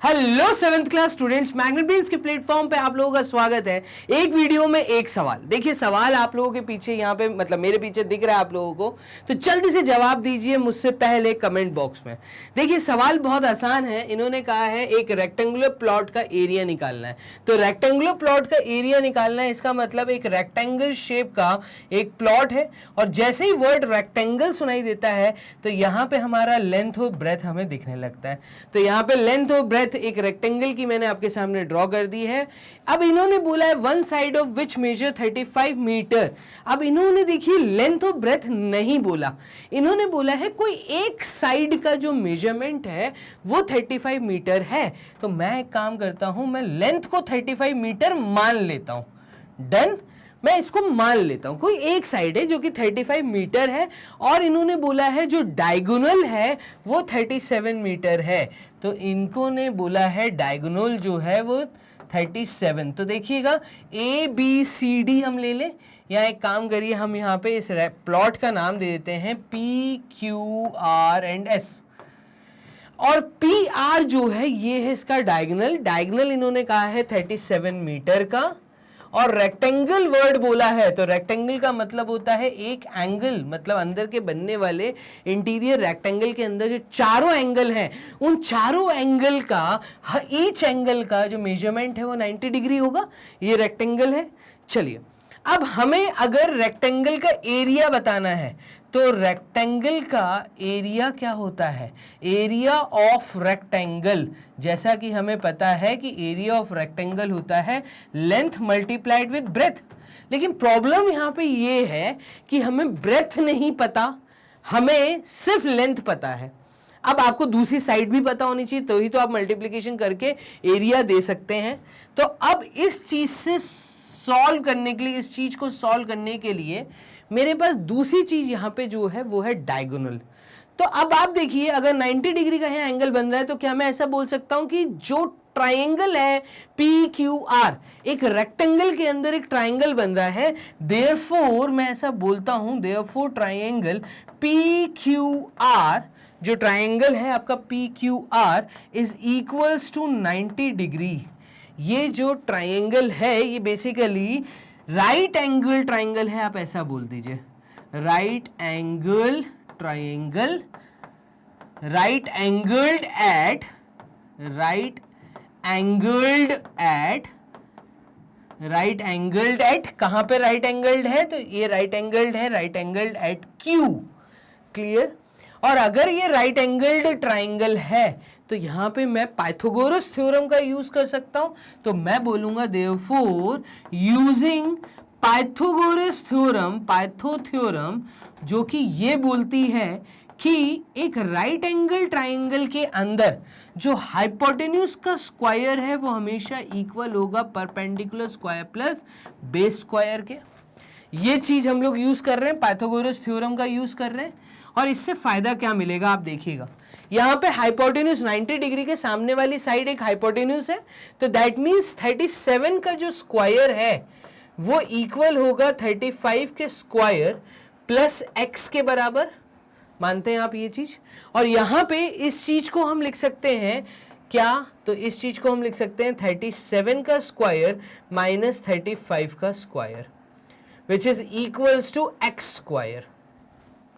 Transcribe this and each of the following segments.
Hello seventh class students, magnet बेन्स के platform पे आप लोगों का स्वागत है। एक वीडियो में एक सवाल। देखिए सवाल आप लोगों के पीछे यहाँ पे मतलब मेरे पीछे दिख रहा है आप लोगों को, तो जल्दी से जवाब दीजिए मुझसे पहले कमेंट बॉक्स में। देखिए सवाल बहुत आसान है। इन्होंने कहा है एक रेक्टेंगुलर प्लॉट का एरिया निकालना है। तो रेक्टेंगुलर प्लॉट का एरिया निकालना है, इसका मतलब एक रेक्टेंगल शेप का एक प्लॉट है, और जैसे ही वर्ड रेक्टेंगल सुनाई देता है तो यहाँ पे हमारा लेंथ और ब्रेथ हमें दिखने लगता है। तो यहाँ पे लेंथ और ब्रेथ एक रेक्टेंगल की मैंने आपके सामने ड्रॉ कर दी है। अब इन्होंने बोला है one side of which measure 35 metre. अब इन्होंने देखिए लेंथ और ब्रेथ नहीं बोला, इन्होंने बोला है कोई एक साइड का जो मेजरमेंट है वो 35 मीटर है। तो मैं एक काम करता हूं, मैं लेंथ को 35 मीटर मान लेता हूं। डन, मैं इसको मान लेता हूं। कोई एक साइड है जो कि 35 मीटर है, और इन्होंने बोला है जो डायगोनल है वो 37 मीटर है। तो इनको ने बोला है डायगोनल जो है वो 37। तो देखिएगा ए बी सी डी हम ले लें, या एक काम करिए हम यहाँ पे इस प्लॉट का नाम दे देते हैं P Q are and S. और पी आर जो है ये है इसका डायगोनल। डायगोनल इन्होंने कहा है 37 मीटर का, और रेक्टेंगल वर्ड बोला है तो रेक्टेंगल का मतलब होता है एक एंगल, मतलब अंदर के बनने वाले इंटीरियर रेक्टेंगल के अंदर जो चारों एंगल हैं उन चारों एंगल का ईच एंगल का जो मेजरमेंट है वो 90 डिग्री होगा। ये रेक्टेंगल है। चलिए अब हमें अगर रेक्टेंगल का एरिया बताना है तो रेक्टेंगल का एरिया क्या होता है? एरिया ऑफ रेक्टेंगल, जैसा कि हमें पता है कि एरिया ऑफ रेक्टेंगल होता है लेंथ मल्टीप्लाइड विद ब्रेथ। लेकिन प्रॉब्लम यहाँ पे ये है कि हमें ब्रेथ नहीं पता, हमें सिर्फ लेंथ पता है। अब आपको दूसरी साइड भी पता होनी चाहिए, तो ही तो आप मल्टीप्लिकेशन करके एरिया दे सकते हैं। तो अब इस चीज से सॉल्व करने के लिए, इस चीज को सॉल्व करने के लिए मेरे पास दूसरी चीज यहां पे जो है वो है डायगोनल। तो अब आप देखिए अगर 90 डिग्री का यहाँ एंगल बन रहा है तो क्या मैं ऐसा बोल सकता हूं कि जो ट्राइंगल है पी क्यू आर, एक रेक्टेंगल के अंदर एक ट्राइंगल बन रहा है, देयरफॉर मैं ऐसा बोलता हूं therefore triangle P Q R, जो ट्राइंगल है आपका P Q R is equals to 90 degree. ये जो ट्राइंगल है ये बेसिकली राइट एंगल ट्राइंगल है, आप ऐसा बोल दीजिए right angle triangle, right angled at, right angled at, right angled at, कहां पे राइट एंगल्ड है? तो ये राइट एंगल्ड है, right angled at Q. Clear? और अगर ये राइट एंगल्ड ट्राइंगल है तो यहां पे मैं पाइथागोरस थ्योरम का यूज कर सकता हूं। तो मैं बोलूंगा therefore using Pythagoras theorem, pytho theorem, जो कि ये बोलती है कि एक राइट एंगल ट्राइंगल के अंदर जो हाइपोटेन्यूज का स्क्वायर है वो हमेशा इक्वल होगा perpendicular square plus base square के। ये चीज हम लोग यूज कर रहे हैं, पाइथागोरस थ्योरम का यूज कर रहे हैं। और इससे फायदा क्या मिलेगा आप देखिएगा, यहां पे हाइपोटेन्यूज 90 डिग्री के सामने वाली साइड एक हाइपोटेन्यूज है, तो दैट मींस 37 का जो स्क्वायर है वो इक्वल होगा 35 के स्क्वायर प्लस x के बराबर। मानते हैं आप ये चीज? और यहां पे इस चीज को हम लिख सकते हैं क्या? तो इस चीज को हम लिख सकते हैं 37 का स्क्वायर माइनस 35 का square, which is equals to x square.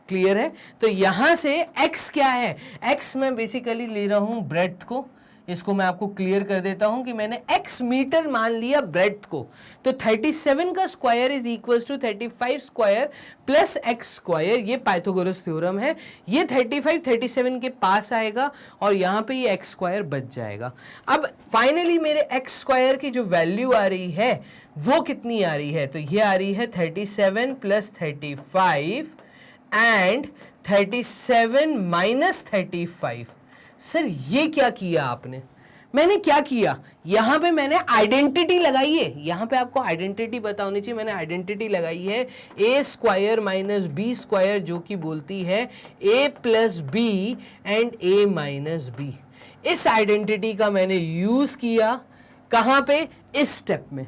Clear है? तो यहां से x क्या है? x मैं बेसिकली ले रहा हूं ब्रेड्थ को, इसको मैं आपको क्लियर कर देता हूं कि मैंने x मीटर मान लिया ब्रेड्थ को। तो 37 का square is equals to 35 square plus x square. ये पाइथागोरस थ्योरम है। ये 35 37 के पास आएगा और यहां पे ये x स्क्वायर बच जाएगा। अब फाइनली मेरे x स्क्वायर की जो वैल्यू आ रही है वो कितनी आ रही है? तो ये आ रही है 37 प्लस 35 एंड 37 माइनस 35। सर ये क्या किया आपने? मैंने क्या किया, यहां पे मैंने आइडेंटिटी लगाई है। यहां पे आपको आइडेंटिटी पता होनी चाहिए। मैंने आइडेंटिटी लगाई है A square minus B square, जो कि बोलती है A plus B and A minus B. इस आइडेंटिटी का मैंने यूज किया कहां पे? इस स्टेप में।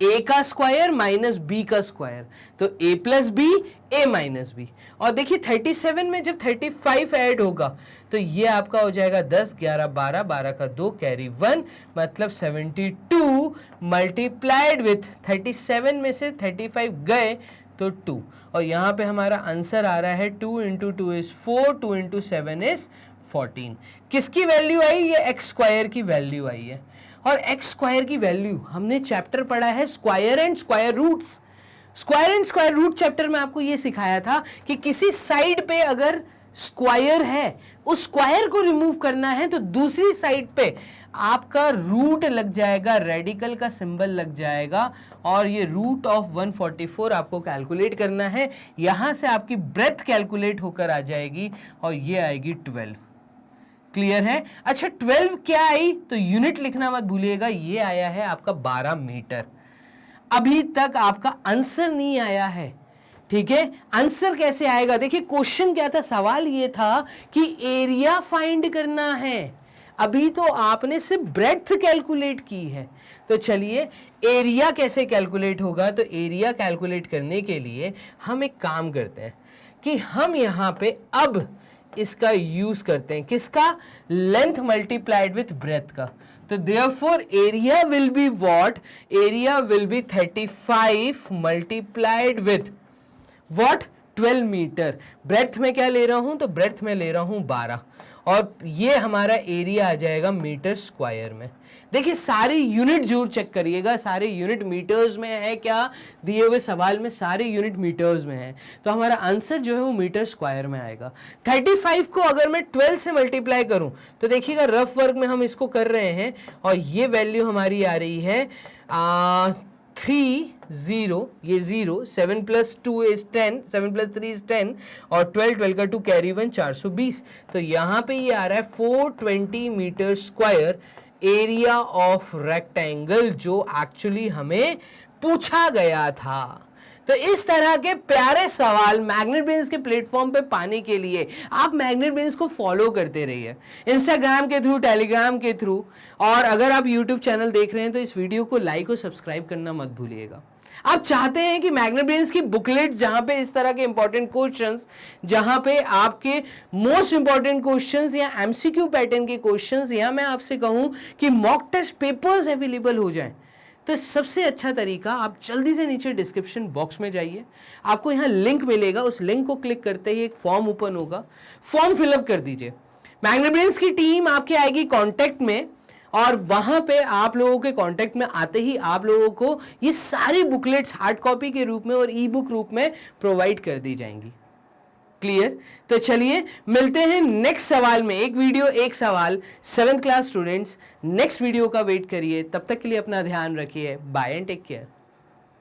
ए का स्क्वायर माइनस बी का स्क्वायर, तो ए प्लस बी, ए माइनस बी। और देखिए 37 में जब 35 ऐड होगा तो ये आपका हो जाएगा 10, 11, 12, 12 का 2 कैरी 1, मतलब 72 मल्टीप्लाइड विथ 37 में से 35 गए तो 2, और यहाँ पे हमारा आंसर आ रहा है 2 इंटू 2 इज 4, 2 इंटू 7 इज 14। किसकी वैल्यू आई? ये एक्स स्क्वायर की वैल्यू आई है। और एक्स स्क्वायर की वैल्यू हमने चैप्टर पढ़ा है square and square roots. Square and square root chapter में आपको ये सिखाया था कि किसी साइड पे अगर स्क्वायर है, उस स्क्वायर को रिमूव करना है तो दूसरी साइड पे आपका रूट लग जाएगा, रेडिकल का सिंबल लग जाएगा, और ये रूट ऑफ 144 आपको कैलकुलेट करना है। यहां से आपकी ब्रेथ कैलकुलेट होकर आ जाएगी और ये आएगी 12। क्लियर है? अच्छा 12 क्या आई? तो यूनिट लिखना मत भूलिएगा, ये आया है आपका 12 मीटर। अभी तक आपका आंसर नहीं आया है, ठीक है? आंसर कैसे आएगा? देखिए क्वेश्चन क्या था, सवाल ये था कि एरिया फाइंड करना है। अभी तो आपने सिर्फ ब्रेड्थ कैलकुलेट की है, तो चलिए एरिया कैसे कैलकुलेट होगा। तो एरिया कैलकुलेट करने के लिए हम एक काम करते हैं कि हम यहाँ पे अब इसका यूज करते हैं, किसका? लेंथ मल्टीप्लाइड विथ ब्रेथ का। तो therefore area will be what? Area will be 35 multiplied with what? 12 metre. Breadth में क्या ले रहा हूं? तो ब्रेथ में ले रहा हूं 12, और ये हमारा एरिया आ जाएगा मीटर स्क्वायर में। देखिए सारे यूनिट जरूर चेक करिएगा, सारे यूनिट मीटर्स में है क्या? दिए हुए सवाल में सारे यूनिट मीटर्स में है, तो हमारा आंसर जो है वो मीटर स्क्वायर में आएगा। 35 को अगर मैं 12 से मल्टीप्लाई करूं तो देखिएगा रफ वर्क में हम इसको कर रहे हैं, और ये वैल्यू हमारी आ रही है 3 0, ये 0, 7 प्लस 2 इज 10, 7 प्लस 3 इज 10, और 12, 12 का 2 कैरी 1, 420। तो यहाँ पे ये आ रहा है 420 metre square area of rectangle, जो एक्चुअली हमें पूछा गया था। तो इस तरह के प्यारे सवाल मैग्नेट ब्रेन्स के प्लेटफॉर्म पे पाने के लिए आप मैग्नेट ब्रेन्स को फॉलो करते रहिए, इंस्टाग्राम के थ्रू, टेलीग्राम के थ्रू, और अगर आप यूट्यूब चैनल देख रहे हैं तो इस वीडियो को लाइक और सब्सक्राइब करना मत भूलिएगा। आप चाहते हैं कि मैग्नेट ब्रेन्स की बुकलेट, जहां पे इस तरह के इंपॉर्टेंट क्वेश्चंस, जहां पे आपके मोस्ट इंपॉर्टेंट क्वेश्चंस या एमसीक्यू पैटर्न के क्वेश्चंस, या मैं आपसे कहूं कि मॉक टेस्ट पेपर्स अवेलेबल हो जाएं, तो सबसे अच्छा तरीका, आप जल्दी से नीचे डिस्क्रिप्शन बॉक्स में जाइए, आपको यहाँ लिंक मिलेगा, उस लिंक को क्लिक करते ही एक फॉर्म ओपन होगा, फॉर्म फिलअप कर दीजिए। मैग्नेट ब्रेन्स की टीम आपके आएगी कांटेक्ट में, और वहां पे आप लोगों के कांटेक्ट में आते ही आप लोगों को ये सारी बुकलेट्स हार्ड कॉपी के रूप में और ई बुक रूप में प्रोवाइड कर दी जाएंगी। क्लियर? तो चलिए मिलते हैं नेक्स्ट सवाल में, एक वीडियो एक सवाल। 7th class students next video का वेट करिए, तब तक के लिए अपना ध्यान रखिए। Bye and take care.